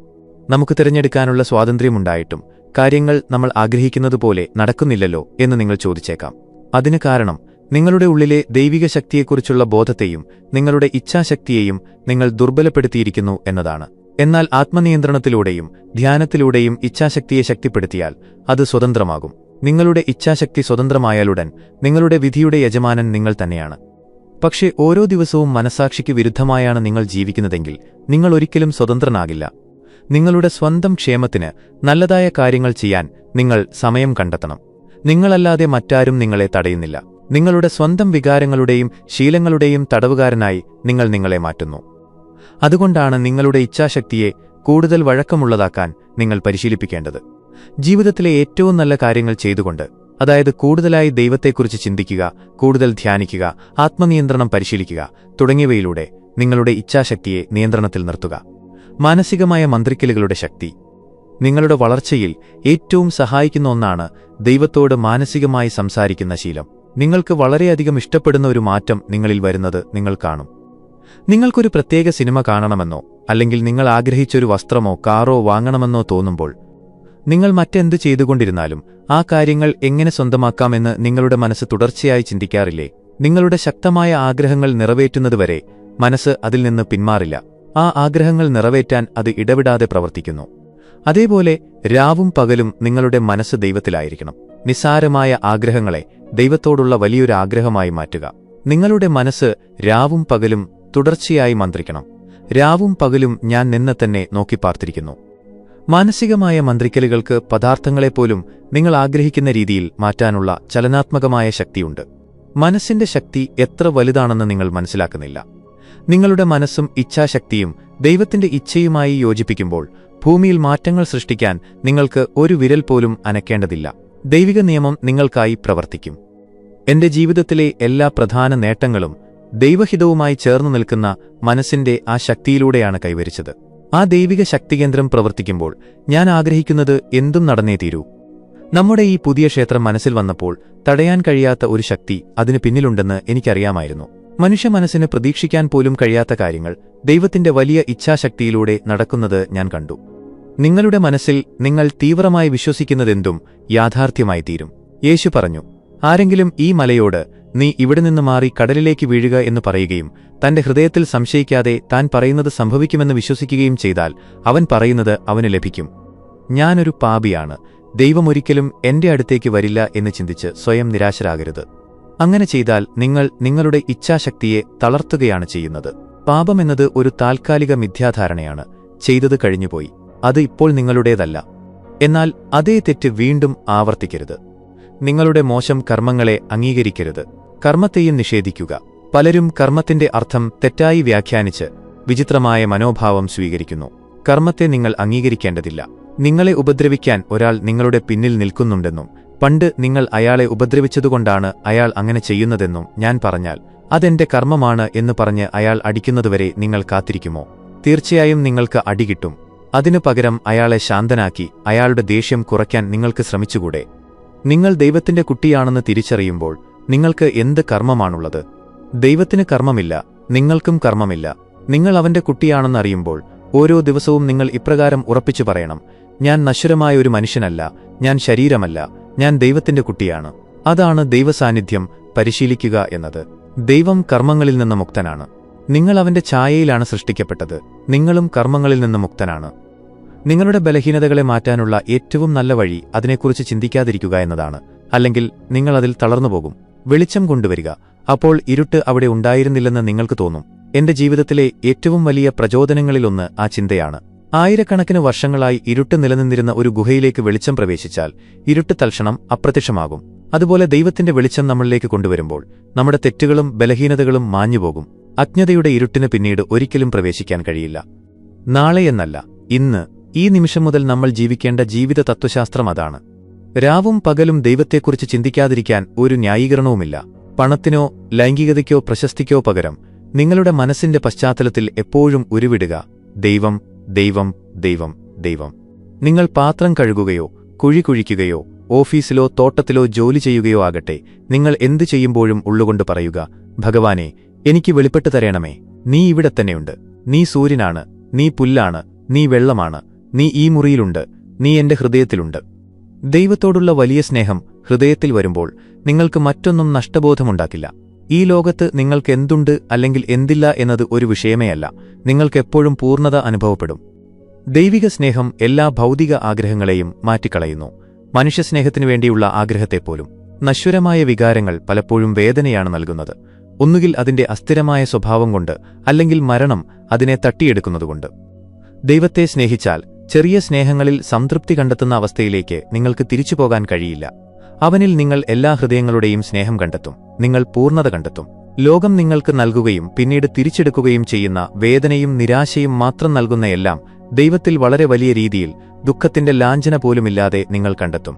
S1: നമുക്ക് തിരഞ്ഞെടുക്കാനുള്ള സ്വാതന്ത്ര്യമുണ്ടായിട്ടും കാര്യങ്ങൾ നമ്മൾ ആഗ്രഹിക്കുന്നതുപോലെ നടക്കുന്നില്ലല്ലോ എന്ന് നിങ്ങൾ ചോദിച്ചേക്കാം. അതിന് കാരണം നിങ്ങളുടെ ഉള്ളിലെ ദൈവിക ശക്തിയെക്കുറിച്ചുള്ള ബോധത്തെയും നിങ്ങളുടെ ഇച്ഛാശക്തിയെയും നിങ്ങൾ ദുർബലപ്പെടുത്തിയിരിക്കുന്നു എന്നതാണ്. എന്നാൽ ആത്മനിയന്ത്രണത്തിലൂടെയും ധ്യാനത്തിലൂടെയും ഇച്ഛാശക്തിയെ ശക്തിപ്പെടുത്തിയാൽ അത് സ്വതന്ത്രമാകും. നിങ്ങളുടെ ഇച്ഛാശക്തി സ്വതന്ത്രമായാലുടൻ നിങ്ങളുടെ വിധിയുടെ യജമാനൻ നിങ്ങൾ തന്നെയാണ്. പക്ഷേ ഓരോ ദിവസവും മനസാക്ഷിക്ക് വിരുദ്ധമായാണ് നിങ്ങൾ ജീവിക്കുന്നതെങ്കിൽ നിങ്ങൾ ഒരിക്കലും സ്വതന്ത്രനാകില്ല. നിങ്ങളുടെ സ്വന്തം ക്ഷേമത്തിന് നല്ലതായ കാര്യങ്ങൾ ചെയ്യാൻ നിങ്ങൾ സമയം കണ്ടെത്തണം. നിങ്ങളല്ലാതെ മറ്റാരും നിങ്ങളെ തടയുന്നില്ല. നിങ്ങളുടെ സ്വന്തം വികാരങ്ങളുടെയും ശീലങ്ങളുടെയും തടവുകാരനായി നിങ്ങൾ നിങ്ങളെ മാറ്റുന്നു. അതുകൊണ്ടാണ് നിങ്ങളുടെ ഇച്ഛാശക്തിയെ കൂടുതൽ വഴക്കമുള്ളതാക്കാൻ നിങ്ങൾ പരിശീലിപ്പിക്കേണ്ടത്. ജീവിതത്തിലെ ഏറ്റവും നല്ല കാര്യങ്ങൾ ചെയ്തുകൊണ്ട്, അതായത് കൂടുതലായി ദൈവത്തെക്കുറിച്ച് ചിന്തിക്കുക, കൂടുതൽ ധ്യാനിക്കുക, ആത്മനിയന്ത്രണം പരിശീലിക്കുക തുടങ്ങിയവയിലൂടെ നിങ്ങളുടെ ഇച്ഛാശക്തിയെ നിയന്ത്രണത്തിൽ നിർത്തുക. മാനസികമായ മന്ത്രിക്കലുകളുടെ ശക്തി നിങ്ങളുടെ വളർച്ചയിൽ ഏറ്റവും സഹായിക്കുന്ന ഒന്നാണ് ദൈവത്തോട് മാനസികമായി സംസാരിക്കുന്ന ശീലം. നിങ്ങൾക്ക് വളരെയധികം ഇഷ്ടപ്പെടുന്ന ഒരു മാറ്റം നിങ്ങളിൽ വരുന്നത് നിങ്ങൾ കാണും. നിങ്ങൾക്കൊരു പ്രത്യേക സിനിമ കാണണമെന്നോ അല്ലെങ്കിൽ നിങ്ങൾ ആഗ്രഹിച്ചൊരു വസ്ത്രമോ കാറോ വാങ്ങണമെന്നോ തോന്നുമ്പോൾ നിങ്ങൾ മറ്റെന്ത് ചെയ്തുകൊണ്ടിരുന്നാലും ആ കാര്യങ്ങൾ എങ്ങനെ സ്വന്തമാക്കാമെന്ന് നിങ്ങളുടെ മനസ്സ് തുടർച്ചയായി ചിന്തിക്കാറില്ലേ? നിങ്ങളുടെ ശക്തമായ ആഗ്രഹങ്ങൾ നിറവേറ്റുന്നതുവരെ മനസ്സ് അതിൽ നിന്ന് പിന്മാറില്ല. ആ ആഗ്രഹങ്ങൾ നിറവേറ്റാൻ അത് ഇടവിടാതെ പ്രവർത്തിക്കുന്നു. അതേപോലെ രാവും പകലും നിങ്ങളുടെ മനസ്സ് ദൈവത്തിലായിരിക്കണം. നിസ്സാരമായ ആഗ്രഹങ്ങളെ ദൈവത്തോടുള്ള വലിയൊരു ആഗ്രഹമായി മാറ്റുക. നിങ്ങളുടെ മനസ്സ് രാവും പകലും തുടർച്ചയായി മന്ത്രിക്കണം. രാവും പകലും ഞാൻ നിന്നെ തന്നെ നോക്കിപ്പാർത്തിരിക്കുന്നു. മാനസികമായ മന്ത്രിക്കലുകൾക്ക് പദാർത്ഥങ്ങളെപ്പോലും നിങ്ങൾ ആഗ്രഹിക്കുന്ന രീതിയിൽ മാറ്റാനുള്ള ചലനാത്മകമായ ശക്തിയുണ്ട്. മനസ്സിന്റെ ശക്തി എത്ര വലുതാണെന്ന് നിങ്ങൾ മനസ്സിലാക്കുന്നില്ല. നിങ്ങളുടെ മനസ്സും ഇച്ഛാശക്തിയും ദൈവത്തിന്റെ ഇച്ഛയുമായി യോജിപ്പിക്കുമ്പോൾ ഭൂമിയിൽ മാറ്റങ്ങൾ സൃഷ്ടിക്കാൻ നിങ്ങൾക്ക് ഒരു വിരൽ പോലും അനക്കേണ്ടതില്ല. ദൈവിക നിയമം നിങ്ങൾക്കായി പ്രവർത്തിക്കും. എന്റെ ജീവിതത്തിലെ എല്ലാ പ്രധാന നേട്ടങ്ങളും ദൈവഹിതവുമായി ചേർന്നു നിൽക്കുന്ന മനസ്സിന്റെ ആ ശക്തിയിലൂടെയാണ് കൈവരിച്ചത്. ആ ദൈവിക ശക്തികേന്ദ്രം പ്രവർത്തിക്കുമ്പോൾ ഞാൻ ആഗ്രഹിക്കുന്നത് എന്തും നടന്നേ തീരൂ. നമ്മുടെ ഈ പുതിയ ക്ഷേത്രം മനസ്സിൽ വന്നപ്പോൾ തടയാൻ കഴിയാത്ത ഒരു ശക്തി അതിനു പിന്നിലുണ്ടെന്ന് എനിക്കറിയാമായിരുന്നു. മനുഷ്യ മനസ്സിന് പ്രതീക്ഷിക്കാൻ പോലും കഴിയാത്ത കാര്യങ്ങൾ ദൈവത്തിന്റെ വലിയ ഇച്ഛാശക്തിയിലൂടെ നടക്കുന്നത് ഞാൻ കണ്ടു. നിങ്ങളുടെ മനസ്സിൽ നിങ്ങൾ തീവ്രമായി വിശ്വസിക്കുന്നതെന്തും യാഥാർത്ഥ്യമായി തീരും. യേശു പറഞ്ഞു, ആരെങ്കിലും ഈ മലയോട് നീ ഇവിടെ നിന്ന് മാറി കടലിലേക്ക് വീഴുക എന്ന് പറയുകയും തന്റെ ഹൃദയത്തിൽ സംശയിക്കാതെ താൻ പറയുന്നത് സംഭവിക്കുമെന്ന് വിശ്വസിക്കുകയും ചെയ്താൽ അവൻ പറയുന്നത് അവന് ലഭിക്കും. ഞാനൊരു പാപിയാണ്, ദൈവമൊരിക്കലും എന്റെ അടുത്തേക്ക് വരില്ല എന്ന് ചിന്തിച്ച് സ്വയം നിരാശരാകരുത്. അങ്ങനെ ചെയ്താൽ നിങ്ങൾ നിങ്ങളുടെ ഇച്ഛാശക്തിയെ തളർത്തുകയാണ് ചെയ്യുന്നത്. പാപമെന്നത് ഒരു താൽക്കാലിക മിഥ്യാധാരണയാണ്. ചെയ്തത് കഴിഞ്ഞുപോയി, അത് ഇപ്പോൾ നിങ്ങളുടേതല്ല. എന്നാൽ അതേ തെറ്റ് വീണ്ടും ആവർത്തിക്കരുത്. നിങ്ങളുടെ മോശം കർമ്മങ്ങളെ അംഗീകരിക്കരുത്. കർമ്മത്തെയും നിഷേധിക്കുക. പലരും കർമ്മത്തിന്റെ അർത്ഥം തെറ്റായി വ്യാഖ്യാനിച്ച് വിചിത്രമായ മനോഭാവം സ്വീകരിക്കുന്നു. കർമ്മത്തെ നിങ്ങൾ അംഗീകരിക്കേണ്ടതില്ല. നിങ്ങളെ ഉപദ്രവിക്കാൻ ഒരാൾ നിങ്ങളുടെ പിന്നിൽ നിൽക്കുന്നുണ്ടെന്നും പണ്ട് നിങ്ങൾ അയാളെ ഉപദ്രവിച്ചതുകൊണ്ടാണ് അയാൾ അങ്ങനെ ചെയ്യുന്നതെന്നും ഞാൻ പറഞ്ഞാൽ അതെന്റെ കർമ്മമാണ് എന്ന് പറഞ്ഞ് അയാൾ അടിക്കുന്നതുവരെ നിങ്ങൾ കാത്തിരിക്കുമോ? തീർച്ചയായും നിങ്ങൾക്ക് അടികിട്ടും. അതിനു പകരം അയാളെ ശാന്തനാക്കി അയാളുടെ ദേഷ്യം കുറയ്ക്കാൻ നിങ്ങൾക്ക് ശ്രമിച്ചുകൂടെ? നിങ്ങൾ ദൈവത്തിന്റെ കുട്ടിയാണെന്ന് തിരിച്ചറിയുമ്പോൾ നിങ്ങൾക്ക് എന്ത് കർമ്മമാണുള്ളത്? ദൈവത്തിന് കർമ്മമില്ല, നിങ്ങൾക്കും കർമ്മമില്ല. നിങ്ങൾ അവന്റെ കുട്ടിയാണെന്നറിയുമ്പോൾ ഓരോ ദിവസവും നിങ്ങൾ ഇപ്രകാരം ഉറപ്പിച്ചു പറയണം: ഞാൻ നശ്വരമായ ഒരു മനുഷ്യനല്ല, ഞാൻ ശരീരമല്ല, ഞാൻ ദൈവത്തിന്റെ കുട്ടിയാണ്. അതാണ് ദൈവസാന്നിധ്യം പരിശീലിക്കുക എന്നത്. ദൈവം കർമ്മങ്ങളിൽ നിന്ന് മുക്തനാണ്. നിങ്ങൾ അവന്റെ ഛായയിലാണ് സൃഷ്ടിക്കപ്പെട്ടത്. നിങ്ങളും കർമ്മങ്ങളിൽ നിന്ന് മുക്തനാണ്. നിങ്ങളുടെ ബലഹീനതകളെ മാറ്റാനുള്ള ഏറ്റവും നല്ല വഴി അതിനെക്കുറിച്ച് ചിന്തിക്കാതിരിക്കുക എന്നതാണ്. അല്ലെങ്കിൽ നിങ്ങൾ അതിൽ തളർന്നുപോകും. വെളിച്ചം കൊണ്ടുവരിക. അപ്പോൾ ഇരുട്ട് അവിടെ ഉണ്ടായിരുന്നില്ലെന്ന് നിങ്ങൾക്ക് തോന്നും. എന്റെ ജീവിതത്തിലെ ഏറ്റവും വലിയ പ്രചോദനങ്ങളിലൊന്ന് ആ ചിന്തയാണ്. ആയിരക്കണക്കിന് വർഷങ്ങളായി ഇരുട്ട് നിലനിന്നിരുന്ന ഒരു ഗുഹയിലേക്ക് വെളിച്ചം പ്രവേശിച്ചാൽ ഇരുട്ട് തൽക്ഷണം അപ്രത്യക്ഷമാകും. അതുപോലെ ദൈവത്തിന്റെ വെളിച്ചം നമ്മളിലേക്ക് കൊണ്ടുവരുമ്പോൾ നമ്മുടെ തെറ്റുകളും ബലഹീനതകളും മാഞ്ഞുപോകും. അജ്ഞതയുടെ ഇരുട്ടിന് പിന്നീട് ഒരിക്കലും പ്രവേശിക്കാൻ കഴിയില്ല. നാളെ എന്നല്ല, ഇന്ന്, ഈ നിമിഷം മുതൽ നമ്മൾ ജീവിക്കേണ്ട ജീവിത തത്വശാസ്ത്രം അതാണ്. രാവും പകലും ദൈവത്തെക്കുറിച്ച് ചിന്തിക്കാതിരിക്കാൻ ഒരു ന്യായീകരണവുമില്ല. പണത്തിനോ ലൈംഗികതയ്ക്കോ പ്രശസ്തിക്കോ പകരം നിങ്ങളുടെ മനസ്സിന്റെ പശ്ചാത്തലത്തിൽ എപ്പോഴും ഉരുവിടുക: ദൈവം, ദൈവം, ദൈവം, ദൈവം. നിങ്ങൾ പാത്രം കഴുകുകയോ കുഴി കുഴിക്കുകയോ ഓഫീസിലോ തോട്ടത്തിലോ ജോലി ചെയ്യുകയോ ആകട്ടെ, നിങ്ങൾ എന്തു ചെയ്യുമ്പോഴും ഉള്ളുകൊണ്ട് പറയുക: ഭഗവാനെ, എനിക്ക് വെളിപ്പെട്ടു തരണമേ. നീ ഇവിടെ തന്നെയുണ്ട്. നീ സൂര്യനാണ്, നീ പുല്ലാണ്, നീ വെള്ളമാണ്, നീ ഈ മുറിയിലുണ്ട്, നീ എന്റെ ഹൃദയത്തിലുണ്ട്. ദൈവത്തോടുള്ള വലിയ സ്നേഹം ഹൃദയത്തിൽ വരുമ്പോൾ നിങ്ങൾക്ക് മറ്റൊന്നും നഷ്ടബോധമുണ്ടാക്കില്ല. ഈ ലോകത്ത് നിങ്ങൾക്ക് എന്തുണ്ട് അല്ലെങ്കിൽ എന്തില്ല എന്നത് ഒരു വിഷയമേ അല്ല. നിങ്ങൾക്കെപ്പോഴും പൂർണ്ണത അനുഭവപ്പെടും. ദൈവിക സ്നേഹം എല്ലാ ഭൗതിക ആഗ്രഹങ്ങളെയും മാറ്റിക്കളയുന്നു, മനുഷ്യസ്നേഹത്തിനു വേണ്ടിയുള്ള ആഗ്രഹത്തെപ്പോലും. നശ്വരമായ വികാരങ്ങൾ പലപ്പോഴും വേദനയാണ് നൽകുന്നത്. ഒന്നുകിൽ അതിന്റെ അസ്ഥിരമായ സ്വഭാവം കൊണ്ട്, അല്ലെങ്കിൽ മരണം അതിനെ തട്ടിയെടുക്കുന്നതുകൊണ്ട്. ദൈവത്തെ സ്നേഹിച്ചാൽ ചെറിയ സ്നേഹങ്ങളിൽ സംതൃപ്തി കണ്ടെത്തുന്ന അവസ്ഥയിലേക്ക് നിങ്ങൾക്ക് തിരിച്ചുപോകാൻ കഴിയില്ല. അവനിൽ നിങ്ങൾ എല്ലാ ഹൃദയങ്ങളുടെയും സ്നേഹം കണ്ടെത്തും. നിങ്ങൾ പൂർണ്ണത കണ്ടെത്തും. ലോകം നിങ്ങൾക്ക് നൽകുകയും പിന്നീട് തിരിച്ചെടുക്കുകയും ചെയ്യുന്ന വേദനയും നിരാശയും മാത്രം നൽകുന്ന എല്ലാം ദൈവത്തിൽ വളരെ വലിയ രീതിയിൽ ദുഃഖത്തിന്റെ ലാഞ്ചന പോലുമില്ലാതെ നിങ്ങൾ കണ്ടെത്തും.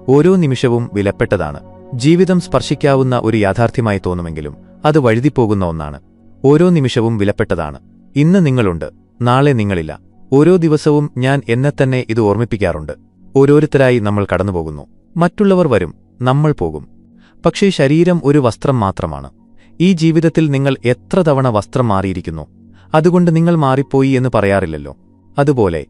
S1: ഓരോ നിമിഷവും വിലപ്പെട്ടതാണ്. ജീവിതം സ്പർശിക്കാവുന്ന ഒരു യാഥാർത്ഥ്യമായി തോന്നുമെങ്കിലും അത് വഴുതിപ്പോകുന്ന ഒന്നാണ്. ഓരോ നിമിഷവും വിലപ്പെട്ടതാണ്. ഇന്ന് നിങ്ങളുണ്ട്, നാളെ നിങ്ങളില്ല. ഓരോ ദിവസവും ഞാൻ എന്നെത്തന്നെ ഇത് ഓർമ്മിപ്പിക്കാറുണ്ട്. ഓരോരുത്തരായി നമ്മൾ കടന്നുപോകുന്നു. മറ്റുള്ളവർ വരും, നമ്മൾ പോകും. പക്ഷേ ശരീരം ഒരു വസ്ത്രം മാത്രമാണ്. ഈ ജീവിതത്തിൽ നിങ്ങൾ എത്ര തവണ വസ്ത്രം മാറിയിരിക്കുന്നു? അതുകൊണ്ട് നിങ്ങൾ മാറിപ്പോയി എന്ന് പറയാറില്ലല്ലോ. അതുപോലെ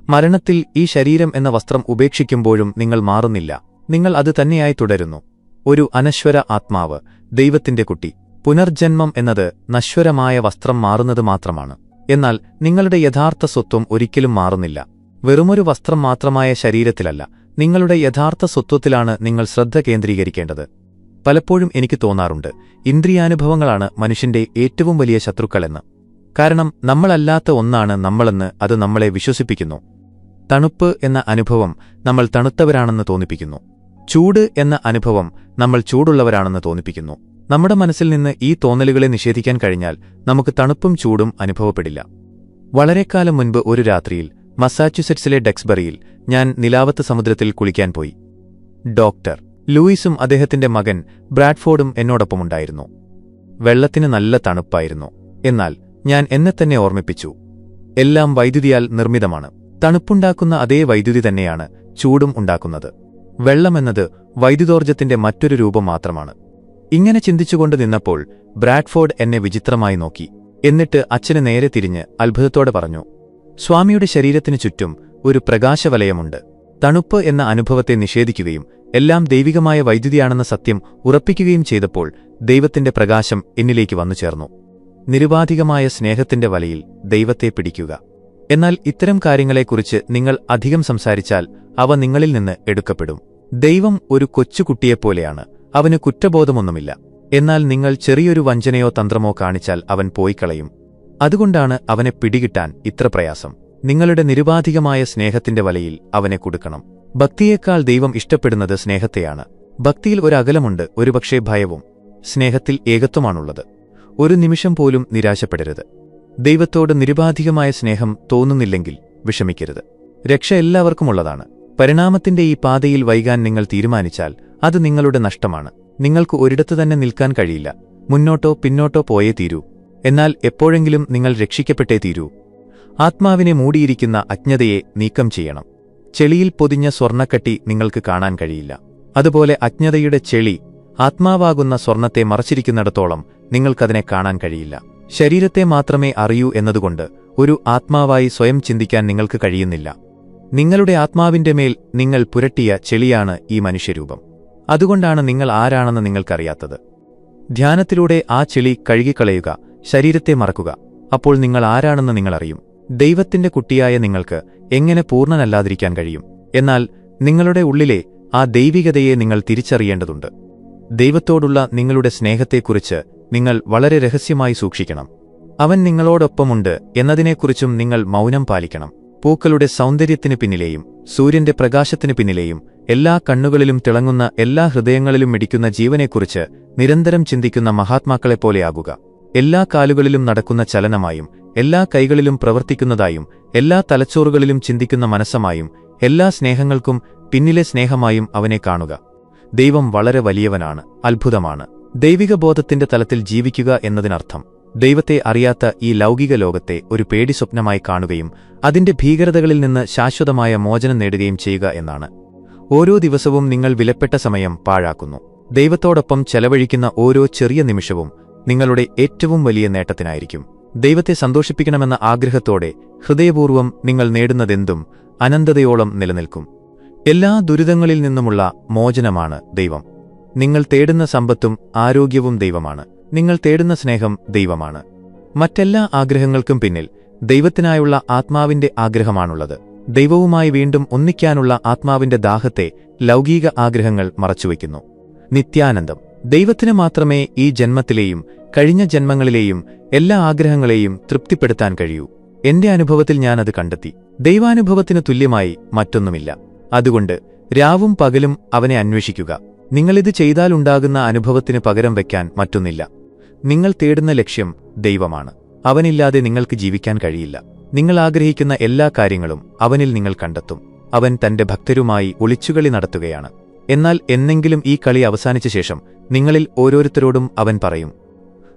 S1: മരണത്തിൽ ഈ ശരീരം എന്ന വസ്ത്രം ഉപേക്ഷിക്കുമ്പോഴും നിങ്ങൾ മാറുന്നില്ല. നിങ്ങൾ അത് തന്നെയായി തുടരുന്നു. ഒരു അനശ്വര ആത്മാവ്, ദൈവത്തിന്റെ കുട്ടി. പുനർജന്മം എന്നത് നശ്വരമായ വസ്ത്രം മാറുന്നത് മാത്രമാണ്. എന്നാൽ നിങ്ങളുടെ യഥാർത്ഥ സ്വത്വം ഒരിക്കലും മാറുന്നില്ല. വെറുമൊരു വസ്ത്രം മാത്രമായ ശരീരത്തിലല്ല, നിങ്ങളുടെ യഥാർത്ഥ സ്വത്വത്തിലാണ് നിങ്ങൾ ശ്രദ്ധ കേന്ദ്രീകരിക്കേണ്ടത്. പലപ്പോഴും എനിക്ക് തോന്നാറുണ്ട്, ഇന്ദ്രിയാനുഭവങ്ങളാണ് മനുഷ്യന്റെ ഏറ്റവും വലിയ ശത്രുക്കളെന്ന്. കാരണം നമ്മളല്ലാത്ത ഒന്നാണ് നമ്മളെന്ന് അത് നമ്മളെ വിശ്വസിപ്പിക്കുന്നു. തണുപ്പ് എന്ന അനുഭവം നമ്മൾ തണുത്തവരാണെന്ന് തോന്നിപ്പിക്കുന്നു. ചൂട് എന്ന അനുഭവം നമ്മൾ ചൂടുള്ളവരാണെന്ന് തോന്നിപ്പിക്കുന്നു. നമ്മുടെ മനസ്സിൽ നിന്ന് ഈ തോന്നലുകളെ നിഷേധിക്കാൻ കഴിഞ്ഞാൽ നമുക്ക് തണുപ്പും ചൂടും അനുഭവപ്പെടില്ല. വളരെക്കാലം മുൻപ് ഒരു രാത്രിയിൽ മസാച്യുസെറ്റ്സിലെ ഡെക്സ്ബറിയിൽ ഞാൻ നിലാവത്ത് സമുദ്രത്തിൽ കുളിക്കാൻ പോയി. ഡോക്ടർ ലൂയിസും അദ്ദേഹത്തിന്റെ മകൻ ബ്രാഡ്ഫോർഡും എന്നോടൊപ്പമുണ്ടായിരുന്നു. വെള്ളത്തിന് നല്ല തണുപ്പായിരുന്നു. എന്നാൽ ഞാൻ എന്നെത്തന്നെ ഓർമ്മിപ്പിച്ചു, എല്ലാം വൈദ്യുതിയാൽ നിർമ്മിതമാണ്. തണുപ്പുണ്ടാക്കുന്ന അതേ വൈദ്യുതി തന്നെയാണ് ചൂടും ഉണ്ടാക്കുന്നത്. വെള്ളമെന്നത് വൈദ്യുതോർജ്ജത്തിന്റെ മറ്റൊരു രൂപം മാത്രമാണ്. ഇങ്ങനെ ചിന്തിച്ചുകൊണ്ട് നിന്നപ്പോൾ ബ്രാഡ്ഫോർഡ് എന്നെ വിചിത്രമായി നോക്കി. എന്നിട്ട് അച്ഛന് നേരെ തിരിഞ്ഞ് അത്ഭുതത്തോടെ പറഞ്ഞു, സ്വാമിയുടെ ശരീരത്തിനു ചുറ്റും ഒരു പ്രകാശവലയമുണ്ട്. തണുപ്പ് എന്ന അനുഭവത്തെ നിഷേധിക്കുകയും എല്ലാം ദൈവികമായ വൈദ്യുതിയാണെന്ന സത്യം ഉറപ്പിക്കുകയും ചെയ്തപ്പോൾ ദൈവത്തിന്റെ പ്രകാശം എന്നിലേക്ക് വന്നു ചേർന്നു. നിരുപാധികമായ സ്നേഹത്തിന്റെ വലയിൽ ദൈവത്തെ പിടിക്കുക. എന്നാൽ ഇത്തരം കാര്യങ്ങളെക്കുറിച്ച് നിങ്ങൾ അധികം സംസാരിച്ചാൽ അവ നിങ്ങളിൽ നിന്ന് എടുക്കപ്പെടും. ദൈവം ഒരു കൊച്ചുകുട്ടിയെപ്പോലെയാണ്. അവന് കുറ്റബോധമൊന്നുമില്ല. എന്നാൽ നിങ്ങൾ ചെറിയൊരു വഞ്ചനയോ തന്ത്രമോ കാണിച്ചാൽ അവൻ പോയിക്കളയും. അതുകൊണ്ടാണ് അവനെ പിടികിട്ടാൻ ഇത്ര പ്രയാസം. നിങ്ങളുടെ നിരുപാധികമായ സ്നേഹത്തിന്റെ വലയിൽ അവനെ കുടുക്കണം. ഭക്തിയേക്കാൾ ദൈവം ഇഷ്ടപ്പെടുന്നത് സ്നേഹത്തെയാണ്. ഭക്തിയിൽ ഒരു അകലമുണ്ട്, ഒരുപക്ഷേ ഭയവും. സ്നേഹത്തിൽ ഏകത്വമാണുള്ളത്. ഒരു നിമിഷം പോലും നിരാശപ്പെടരുത്. ദൈവത്തോട് നിരുപാധികമായ സ്നേഹം തോന്നുന്നില്ലെങ്കിൽ വിഷമിക്കരുത്. രക്ഷ എല്ലാവർക്കുമുള്ളതാണ്. പരിണാമത്തിന്റെ ഈ പാതയിൽ വൈകാൻ നിങ്ങൾ തീരുമാനിച്ചാൽ അത് നിങ്ങളുടെ നഷ്ടമാണ്. നിങ്ങൾക്ക് ഒരിടത്ത് തന്നെ നിൽക്കാൻ കഴിയില്ല. മുന്നോട്ടോ പിന്നോട്ടോ പോയേ തീരൂ. എന്നാൽ എപ്പോഴെങ്കിലും നിങ്ങൾ രക്ഷിക്കപ്പെട്ടേ തീരൂ. ആത്മാവിനെ മൂടിയിരിക്കുന്ന അജ്ഞതയെ നീക്കം ചെയ്യണം. ചെളിയിൽ പൊതിഞ്ഞ സ്വർണ്ണക്കട്ടി നിങ്ങൾക്ക് കാണാൻ കഴിയില്ല. അതുപോലെ അജ്ഞതയുടെ ചെളി ആത്മാവാകുന്ന സ്വർണ്ണത്തെ മറച്ചിരിക്കുന്നിടത്തോളം നിങ്ങൾക്കതിനെ കാണാൻ കഴിയില്ല. ശരീരത്തെ മാത്രമേ അറിയൂ എന്നതുകൊണ്ട് ഒരു ആത്മാവായി സ്വയം ചിന്തിക്കാൻ നിങ്ങൾക്ക് കഴിയുന്നില്ല. നിങ്ങളുടെ ആത്മാവിന്റെ മേൽ നിങ്ങൾ പുരട്ടിയ ചെളിയാണ് ഈ മനുഷ്യരൂപം. അതുകൊണ്ടാണ് നിങ്ങൾ ആരാണെന്ന് നിങ്ങൾക്കറിയാത്തത്. ധ്യാനത്തിലൂടെ ആ ചെളി കഴുകിക്കളയുക, ശരീരത്തെ മറക്കുക. അപ്പോൾ നിങ്ങൾ ആരാണെന്ന് നിങ്ങളറിയും. ദൈവത്തിന്റെ കുട്ടിയായ നിങ്ങൾക്ക് എങ്ങനെ പൂർണ്ണനല്ലാതിരിക്കാൻ കഴിയും? എന്നാൽ നിങ്ങളുടെ ഉള്ളിലെ ആ ദൈവികതയെ നിങ്ങൾ തിരിച്ചറിയേണ്ടതുണ്ട്. ദൈവത്തോടുള്ള നിങ്ങളുടെ സ്നേഹത്തെക്കുറിച്ച് നിങ്ങൾ വളരെ രഹസ്യമായി സൂക്ഷിക്കണം. അവൻ നിങ്ങളോടൊപ്പമുണ്ട് എന്നതിനെക്കുറിച്ചും നിങ്ങൾ മൗനം പാലിക്കണം. പൂക്കളുടെ സൗന്ദര്യത്തിനു പിന്നിലെയും സൂര്യന്റെ പ്രകാശത്തിനു പിന്നിലെയും എല്ലാ കണ്ണുകളിലും തിളങ്ങുന്ന എല്ലാ ഹൃദയങ്ങളിലും മിടിക്കുന്ന ജീവനെക്കുറിച്ച് നിരന്തരം ചിന്തിക്കുന്ന മഹാത്മാക്കളെപ്പോലെയാകുക. എല്ലാ കാലുകളിലും നടക്കുന്ന ചലനമായും എല്ലാ കൈകളിലും പ്രവർത്തിക്കുന്നതായും എല്ലാ തലച്ചോറുകളിലും ചിന്തിക്കുന്ന മനസ്സമായും എല്ലാ സ്നേഹങ്ങൾക്കും പിന്നിലെ സ്നേഹമായും അവനെ കാണുക. ദൈവം വളരെ വലിയവനാണ്, അത്ഭുതമാണ്. ദൈവിക ബോധത്തിന്റെ തലത്തിൽ ജീവിക്കുക എന്നതിനർത്ഥം ദൈവത്തെ അറിയാത്ത ഈ ലൗകിക ലോകത്തെ ഒരു പേടി സ്വപ്നമായി കാണുകയും അതിന്റെ ഭീകരതകളിൽ നിന്ന് ശാശ്വതമായ മോചനം നേടുകയും ചെയ്യുക എന്നാണ്. ഓരോ ദിവസവും നിങ്ങൾ വിലപ്പെട്ട സമയം പാഴാക്കുന്നു. ദൈവത്തോടൊപ്പം ചെലവഴിക്കുന്ന ഓരോ ചെറിയ നിമിഷവും നിങ്ങളുടെ ഏറ്റവും വലിയ നേട്ടത്തിനായിരിക്കും. ദൈവത്തെ സന്തോഷിപ്പിക്കണമെന്ന ആഗ്രഹത്തോടെ ഹൃദയപൂർവ്വം നിങ്ങൾ നേടുന്നതെന്തും അനന്തതയോളം നിലനിൽക്കും. എല്ലാ ദുരിതങ്ങളിൽ നിന്നുമുള്ള മോചനമാണ് ദൈവം. നിങ്ങൾ തേടുന്ന സമ്പത്തും ആരോഗ്യവും ദൈവമാണ്. നിങ്ങൾ തേടുന്ന സ്നേഹം ദൈവമാണ്. മറ്റെല്ലാ ആഗ്രഹങ്ങൾക്കും പിന്നിൽ ദൈവത്തിനായുള്ള ആത്മാവിന്റെ ആഗ്രഹമാണുള്ളത്. ദൈവവുമായി വീണ്ടും ഒന്നിക്കാനുള്ള ആത്മാവിന്റെ ദാഹത്തെ ലൗകിക ആഗ്രഹങ്ങൾ മറച്ചുവെക്കുന്നു. നിത്യാനന്ദം. ദൈവത്തിന് മാത്രമേ ഈ ജന്മത്തിലെയും കഴിഞ്ഞ ജന്മങ്ങളിലെയും എല്ലാ ആഗ്രഹങ്ങളെയും തൃപ്തിപ്പെടുത്താൻ കഴിയൂ. എന്റെ അനുഭവത്തിൽ ഞാനത് കണ്ടെത്തി. ദൈവാനുഭവത്തിനു തുല്യമായി മറ്റൊന്നുമില്ല. അതുകൊണ്ട് രാവും പകലും അവനെ അന്വേഷിക്കുക. നിങ്ങളിത് ചെയ്താലുണ്ടാകുന്ന അനുഭവത്തിന് പകരം വയ്ക്കാൻ മറ്റൊന്നില്ല. നിങ്ങൾ തേടുന്ന ലക്ഷ്യം ദൈവമാണ്. അവനില്ലാതെ നിങ്ങൾക്ക് ജീവിക്കാൻ കഴിയില്ല. നിങ്ങൾ ആഗ്രഹിക്കുന്ന എല്ലാ കാര്യങ്ങളും അവനിൽ നിങ്ങൾ കണ്ടെത്തും. അവൻ തന്റെ ഭക്തരുമായി ഒളിച്ചുകളി നടത്തുകയാണ്. എന്നാൽ എന്നെങ്കിലും ഈ കളി അവസാനിച്ച ശേഷം നിങ്ങളിൽ ഓരോരുത്തരോടും അവൻ പറയും,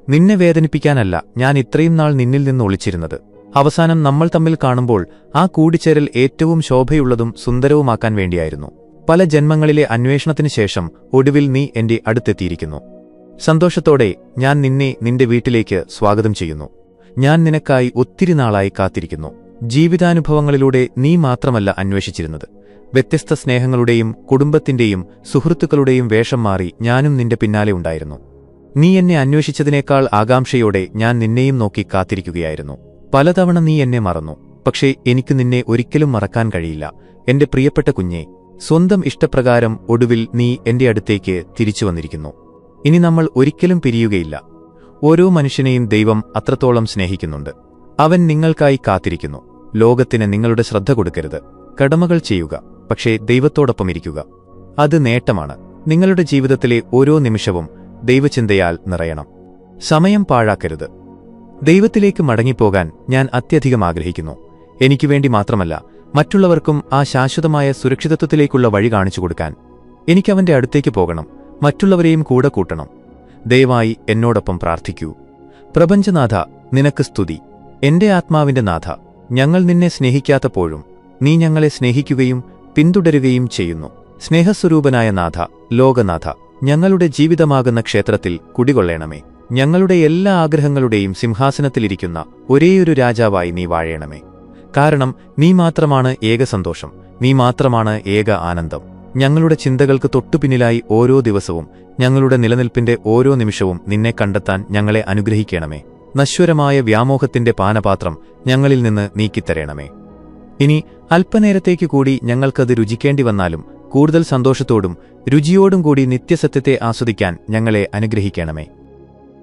S1: നിന്നെ വേദനിപ്പിക്കാനല്ല ഞാൻ ഇത്രയും നാൾ നിന്നിൽ നിന്ന് ഒളിച്ചിരുന്നത്. അവസാനം നമ്മൾ തമ്മിൽ കാണുമ്പോൾ ആ കൂടിച്ചേരൽ ഏറ്റവും ശോഭയുള്ളതും സുന്ദരവുമാക്കാൻ വേണ്ടിയായിരുന്നു. പല ജന്മങ്ങളിലെ അന്വേഷണത്തിനു ശേഷം ഒടുവിൽ നീ എന്റെ അടുത്തെത്തിയിരിക്കുന്നു. സന്തോഷത്തോടെ ഞാൻ നിന്നെ നിന്റെ വീട്ടിലേക്ക് സ്വാഗതം ചെയ്യുന്നു. ഞാൻ നിനക്കായി ഒത്തിരി നാളായി കാത്തിരിക്കുന്നു. ജീവിതാനുഭവങ്ങളിലൂടെ നീ മാത്രമല്ല അന്വേഷിച്ചിരുന്നത്. വ്യത്യസ്ത സ്നേഹങ്ങളുടെയും കുടുംബത്തിന്റെയും സുഹൃത്തുക്കളുടെയും വേഷം മാറി ഞാനും നിന്റെ പിന്നാലെ ഉണ്ടായിരുന്നു. നീ എന്നെ അന്വേഷിച്ചതിനേക്കാൾ ആകാംക്ഷയോടെ ഞാൻ നിന്നെയും നോക്കി കാത്തിരിക്കുകയായിരുന്നു. പലതവണ നീ എന്നെ മറന്നു. പക്ഷേ എനിക്ക് നിന്നെ ഒരിക്കലും മറക്കാൻ കഴിയില്ല, എന്റെ പ്രിയപ്പെട്ട കുഞ്ഞേ. സ്വന്തം ഇഷ്ടപ്രകാരം ഒടുവിൽ നീ എന്റെ അടുത്തേക്ക് തിരിച്ചു വന്നിരിക്കുന്നു. ഇനി നമ്മൾ ഒരിക്കലും പിരിയുകയില്ല. ഓരോ മനുഷ്യനെയും ദൈവം അത്രത്തോളം സ്നേഹിക്കുന്നുണ്ട്. അവൻ നിങ്ങൾക്കായി കാത്തിരിക്കുന്നു. ലോകത്തിന് നിങ്ങളുടെ ശ്രദ്ധ കൊടുക്കരുത്. കടമകൾ ചെയ്യുക, പക്ഷേ ദൈവത്തോടൊപ്പം ഇരിക്കുക. അത് നേട്ടമാണ്. നിങ്ങളുടെ ജീവിതത്തിലെ ഓരോ നിമിഷവും ദൈവചിന്തയാൽ നിറയണം. സമയം പാഴാക്കരുത്. ദൈവത്തിലേക്ക് മടങ്ങിപ്പോകാൻ ഞാൻ അത്യധികം ആഗ്രഹിക്കുന്നു. എനിക്കുവേണ്ടി മാത്രമല്ല, മറ്റുള്ളവർക്കും ആ ശാശ്വതമായ സുരക്ഷിതത്വത്തിലേക്കുള്ള വഴി കാണിച്ചു കൊടുക്കാൻ. എനിക്കവന്റെ അടുത്തേക്ക് പോകണം. മറ്റുള്ളവരെയും കൂടെ കൂട്ടണം. ദയവായി എന്നോടൊപ്പം പ്രാർത്ഥിക്കൂ. പ്രപഞ്ചനാഥ, നിനക്ക് സ്തുതി. എന്റെ ആത്മാവിന്റെ നാഥ, ഞങ്ങൾ നിന്നെ സ്നേഹിക്കാത്തപ്പോഴും നീ ഞങ്ങളെ സ്നേഹിക്കുകയും പിന്തുടരുകയും ചെയ്യുന്നു. സ്നേഹസ്വരൂപനായ നാഥ, ലോകനാഥ, ഞങ്ങളുടെ ജീവിതമാകുന്ന ക്ഷേത്രത്തിൽ കുടികൊള്ളേണമേ. ഞങ്ങളുടെ എല്ലാ ആഗ്രഹങ്ങളുടെയും സിംഹാസനത്തിലിരിക്കുന്ന ഒരേയൊരു രാജാവായി നീ വാഴേണമേ. കാരണം നീ മാത്രമാണ് ഏക സന്തോഷം. നീ മാത്രമാണ് ഏക ആനന്ദം. ഞങ്ങളുടെ ചിന്തകൾക്ക് തൊട്ടുപിന്നിലായി ഓരോ ദിവസവും, ഞങ്ങളുടെ നിലനിൽപ്പിന്റെ ഓരോ നിമിഷവും നിന്നെ കണ്ടെത്താൻ ഞങ്ങളെ അനുഗ്രഹിക്കണമേ. നശ്വരമായ വ്യാമോഹത്തിന്റെ പാനപാത്രം ഞങ്ങളിൽ നിന്ന് നീക്കിത്തരേണമേ. ഇനി അല്പനേരത്തേക്കു കൂടി ഞങ്ങൾക്കത് രുചിക്കേണ്ടി വന്നാലും കൂടുതൽ സന്തോഷത്തോടും രുചിയോടും കൂടി നിത്യസത്യത്തെ ആസ്വദിക്കാൻ ഞങ്ങളെ അനുഗ്രഹിക്കണമേ.